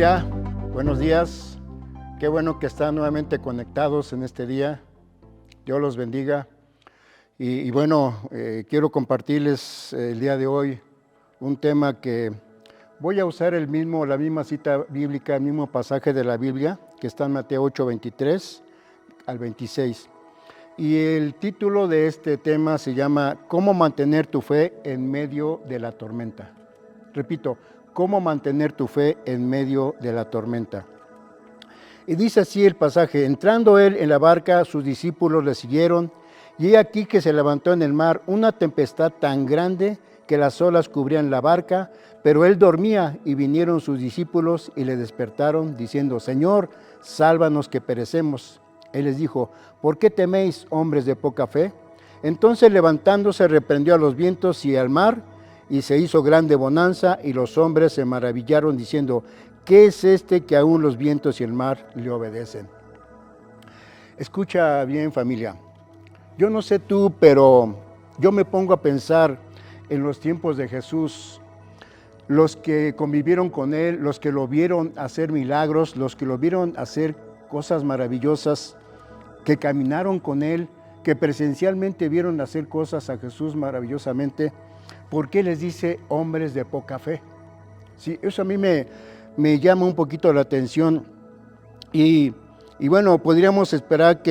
familia, buenos días. Qué bueno que están nuevamente conectados en este día. Dios los bendiga. Quiero compartirles el día de hoy un tema que voy a usar la misma cita bíblica, el mismo pasaje de la Biblia, que está en Mateo 8, 23 al 26. Y el título de este tema se llama ¿Cómo mantener tu fe en medio de la tormenta? Repito, ¿cómo mantener tu fe en medio de la tormenta? Y dice así el pasaje: entrando él en la barca, sus discípulos le siguieron, y he aquí que se levantó en el mar una tempestad tan grande que las olas cubrían la barca, pero él dormía, y vinieron sus discípulos y le despertaron, diciendo: Señor, sálvanos que perecemos. Él les dijo: ¿por qué teméis, hombres de poca fe? Entonces levantándose reprendió a los vientos y al mar, y se hizo grande bonanza, y los hombres se maravillaron, diciendo: ¿qué es este que aún los vientos y el mar le obedecen? Escucha bien, familia. Yo no sé tú, pero yo me pongo a pensar en los tiempos de Jesús, los que convivieron con él, los que lo vieron hacer milagros, los que lo vieron hacer cosas maravillosas, que caminaron con él, que presencialmente vieron hacer cosas a Jesús maravillosamente. ¿Por qué les dice hombres de poca fe? Sí, eso a mí me llama un poquito la atención. Y bueno, podríamos esperar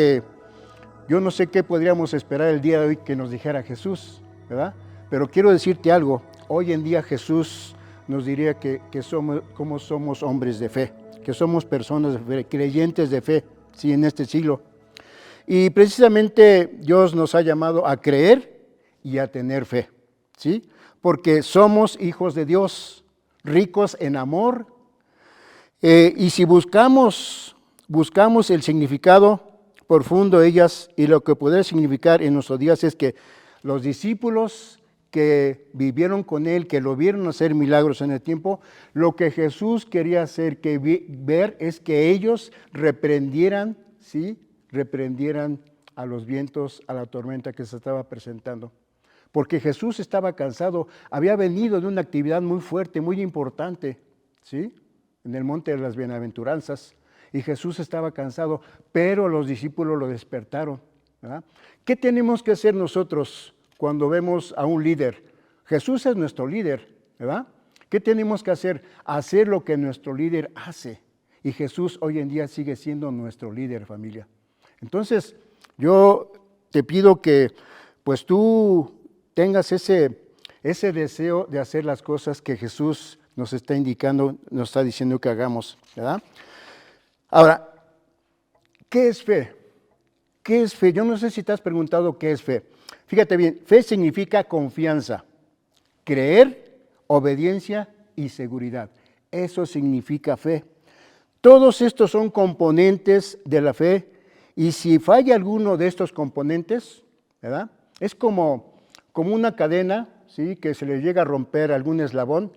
yo no sé qué podríamos esperar el día de hoy que nos dijera Jesús, ¿verdad? Pero quiero decirte algo: hoy en día Jesús nos diría que somos hombres de fe, que somos personas de fe, creyentes de fe, sí, en este siglo. Y precisamente Dios nos ha llamado a creer y a tener fe, ¿sí? Porque somos hijos de Dios, ricos en amor. Y si buscamos el significado profundo de ellas, y lo que puede significar en nuestros días es que los discípulos que vivieron con él, que lo vieron hacer milagros en el tiempo, lo que Jesús quería hacer, ver es que ellos reprendieran, ¿sí? Reprendieran a los vientos, a la tormenta que se estaba presentando. Porque Jesús estaba cansado, había venido de una actividad muy fuerte, muy importante, ¿sí? En el monte de las bienaventuranzas, y Jesús estaba cansado, pero los discípulos lo despertaron, ¿verdad? ¿Qué tenemos que hacer nosotros cuando vemos a un líder? Jesús es nuestro líder, ¿verdad? ¿Qué tenemos que hacer? Hacer lo que nuestro líder hace, y Jesús hoy en día sigue siendo nuestro líder, familia. Entonces, yo te pido que pues tú tengas ese deseo de hacer las cosas que Jesús nos está indicando, nos está diciendo que hagamos, ¿verdad? Ahora, ¿qué es fe? ¿Qué es fe? Yo no sé si te has preguntado qué es fe. Fíjate bien, fe significa confianza, creer, obediencia y seguridad. Eso significa fe. Todos estos son componentes de la fe, y si falla alguno de estos componentes, ¿verdad? Es como una cadena, ¿sí? Que se le llega a romper algún eslabón.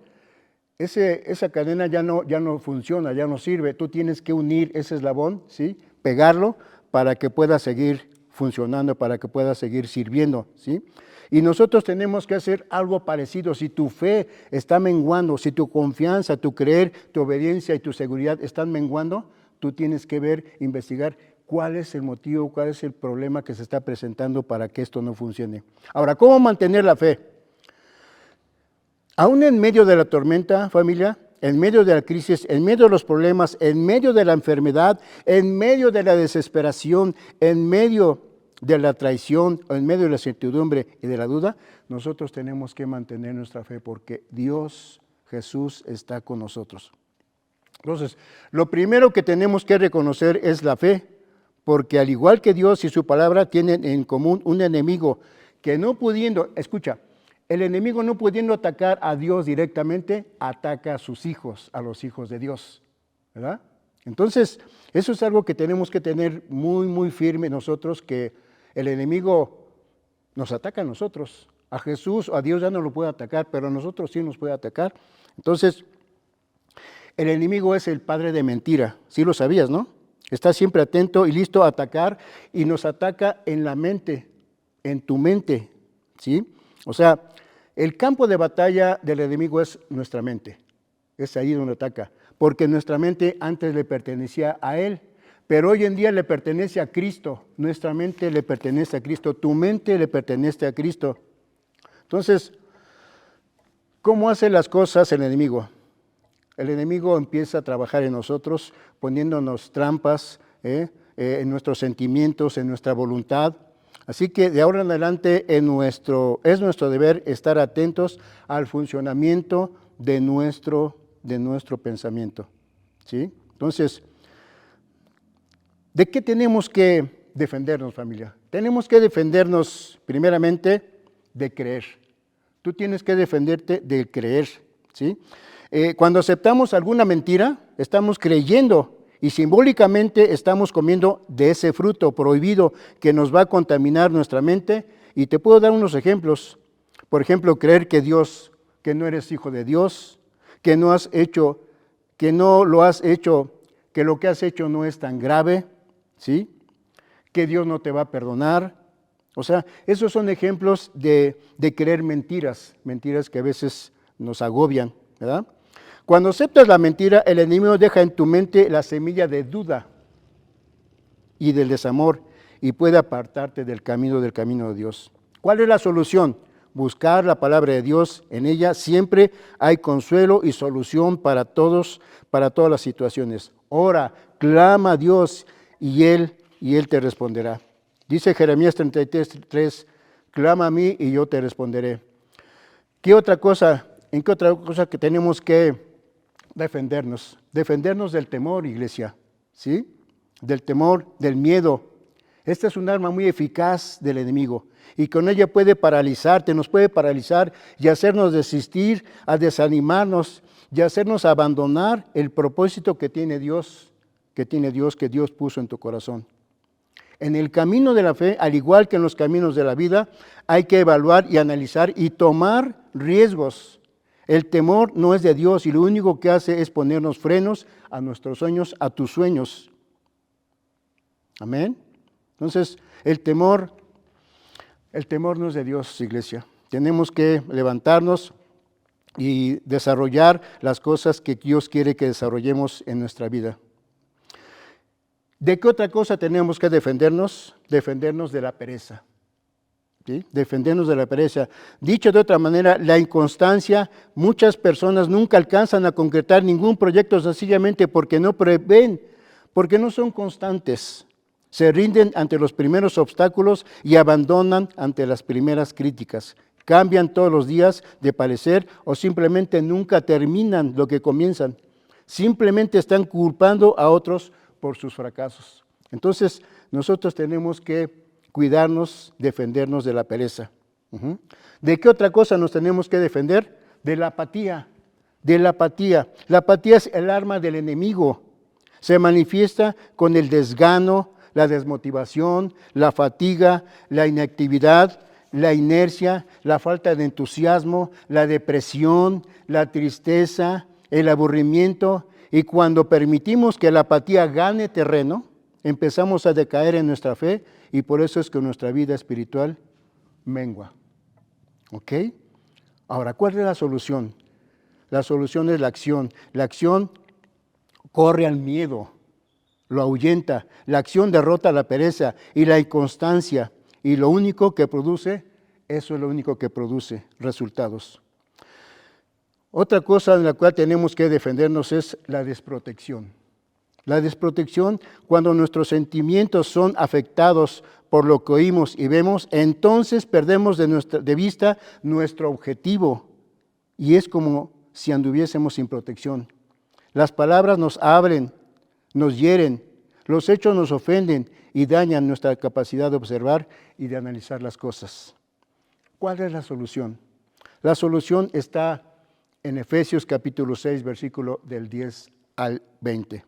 Esa cadena ya no funciona, ya no sirve. Tú tienes que unir ese eslabón, ¿sí? Pegarlo para que pueda seguir funcionando, para que pueda seguir sirviendo, ¿sí? Y nosotros tenemos que hacer algo parecido. Si tu fe está menguando, si tu confianza, tu creer, tu obediencia y tu seguridad están menguando, tú tienes que investigar cuál es el motivo, cuál es el problema que se está presentando para que esto no funcione. Ahora, ¿cómo mantener la fe? Aún en medio de la tormenta, familia, en medio de la crisis, en medio de los problemas, en medio de la enfermedad, en medio de la desesperación, en medio de la traición, en medio de la incertidumbre y de la duda, nosotros tenemos que mantener nuestra fe, porque Dios, Jesús, está con nosotros. Entonces, lo primero que tenemos que reconocer es la fe, porque al igual que Dios y su palabra tienen en común un enemigo que no pudiendo, escucha, el enemigo no pudiendo atacar a Dios directamente, ataca a sus hijos, a los hijos de Dios, ¿verdad? Entonces, eso es algo que tenemos que tener muy, muy firme nosotros, que el enemigo nos ataca a nosotros. A Jesús, a Dios ya no lo puede atacar, pero a nosotros sí nos puede atacar. Entonces, el enemigo es el padre de mentira, sí lo sabías, ¿no? Está siempre atento y listo a atacar, y nos ataca en la mente, en tu mente, ¿sí? O sea, el campo de batalla del enemigo es nuestra mente, es ahí donde ataca, porque nuestra mente antes le pertenecía a Él, pero hoy en día le pertenece a Cristo. Nuestra mente le pertenece a Cristo, tu mente le pertenece a Cristo. Entonces, ¿cómo hace las cosas el enemigo? El enemigo empieza a trabajar en nosotros, poniéndonos trampas en nuestros sentimientos, en nuestra voluntad. Así que de ahora en adelante es nuestro deber estar atentos al funcionamiento de nuestro pensamiento. ¿Sí? Entonces, ¿de qué tenemos que defendernos, familia? Tenemos que defendernos primeramente de creer. Tú tienes que defenderte de creer, ¿sí? Cuando aceptamos alguna mentira, estamos creyendo y simbólicamente estamos comiendo de ese fruto prohibido que nos va a contaminar nuestra mente. Y te puedo dar unos ejemplos. Por ejemplo, creer que no eres hijo de Dios, que no lo has hecho, que lo que has hecho no es tan grave, ¿sí? Que Dios no te va a perdonar. O sea, esos son ejemplos de creer mentiras que a veces nos agobian, ¿verdad? Cuando aceptas la mentira, el enemigo deja en tu mente la semilla de duda y del desamor y puede apartarte del camino de Dios. ¿Cuál es la solución? Buscar la palabra de Dios. En ella siempre hay consuelo y solución para todas las situaciones. Ora, clama a Dios y Él te responderá. Dice Jeremías 33:3, clama a mí y yo te responderé. ¿En qué otra cosa que tenemos que defendernos? Defendernos del temor, iglesia, ¿sí? Del temor, del miedo. Esta es un arma muy eficaz del enemigo y con ella nos puede paralizar y hacernos desistir, a desanimarnos y hacernos abandonar el propósito que Dios puso en tu corazón. En el camino de la fe, al igual que en los caminos de la vida, hay que evaluar y analizar y tomar riesgos. El temor no es de Dios y lo único que hace es ponernos frenos a nuestros sueños, a tus sueños. Amén. Entonces, el temor no es de Dios, iglesia. Tenemos que levantarnos y desarrollar las cosas que Dios quiere que desarrollemos en nuestra vida. ¿De qué otra cosa tenemos que defendernos? Defendernos de la pereza. ¿Sí? Defendernos de la pereza. Dicho de otra manera, la inconstancia, muchas personas nunca alcanzan a concretar ningún proyecto sencillamente porque no prevén, porque no son constantes. Se rinden ante los primeros obstáculos y abandonan ante las primeras críticas. Cambian todos los días de parecer o simplemente nunca terminan lo que comienzan. Simplemente están culpando a otros por sus fracasos. Entonces, nosotros tenemos que cuidarnos, defendernos de la pereza. ¿De qué otra cosa nos tenemos que defender? De la apatía. La apatía es el arma del enemigo. Se manifiesta con el desgano, la desmotivación, la fatiga, la inactividad, la inercia, la falta de entusiasmo, la depresión, la tristeza, el aburrimiento. Y cuando permitimos que la apatía gane terreno, empezamos a decaer en nuestra fe y por eso es que nuestra vida espiritual mengua. ¿Ok? Ahora, ¿cuál es la solución? La solución es la acción. La acción corre al miedo, lo ahuyenta. La acción derrota la pereza y la inconstancia. Y lo único que produce, eso es lo único que produce resultados. Otra cosa en la cual tenemos que defendernos es la desprotección. La desprotección, cuando nuestros sentimientos son afectados por lo que oímos y vemos, entonces perdemos de vista nuestro objetivo y es como si anduviésemos sin protección. Las palabras nos abren, nos hieren, los hechos nos ofenden y dañan nuestra capacidad de observar y de analizar las cosas. ¿Cuál es la solución? La solución está en Efesios capítulo 6, versículo del 10 al 20.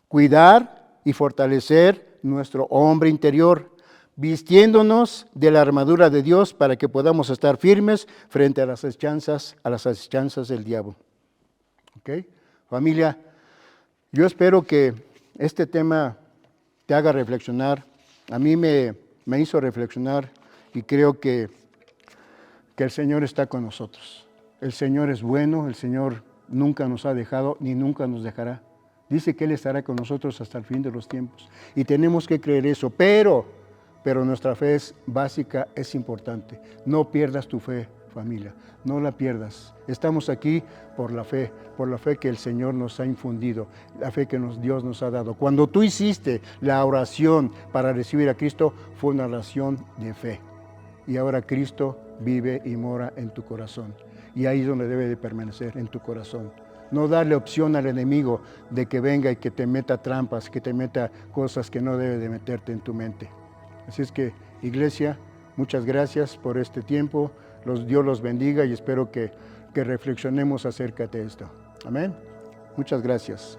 Cuidar y fortalecer nuestro hombre interior, vistiéndonos de la armadura de Dios para que podamos estar firmes frente a las acechanzas del diablo. ¿Ok? Familia, yo espero que este tema te haga reflexionar. A mí me hizo reflexionar y creo que el Señor está con nosotros. El Señor es bueno, el Señor nunca nos ha dejado ni nunca nos dejará. Dice que Él estará con nosotros hasta el fin de los tiempos. Y tenemos que creer eso, pero nuestra fe es básica, es importante. No pierdas tu fe, familia, no la pierdas. Estamos aquí por la fe que el Señor nos ha infundido, la fe que Dios nos ha dado. Cuando tú hiciste la oración para recibir a Cristo, fue una oración de fe. Y ahora Cristo vive y mora en tu corazón. Y ahí es donde debe de permanecer, en tu corazón. No darle opción al enemigo de que venga y que te meta trampas, que te meta cosas que no debe de meterte en tu mente. Así es que, iglesia, muchas gracias por este tiempo. Dios los bendiga y espero que reflexionemos acerca de esto. Amén. Muchas gracias.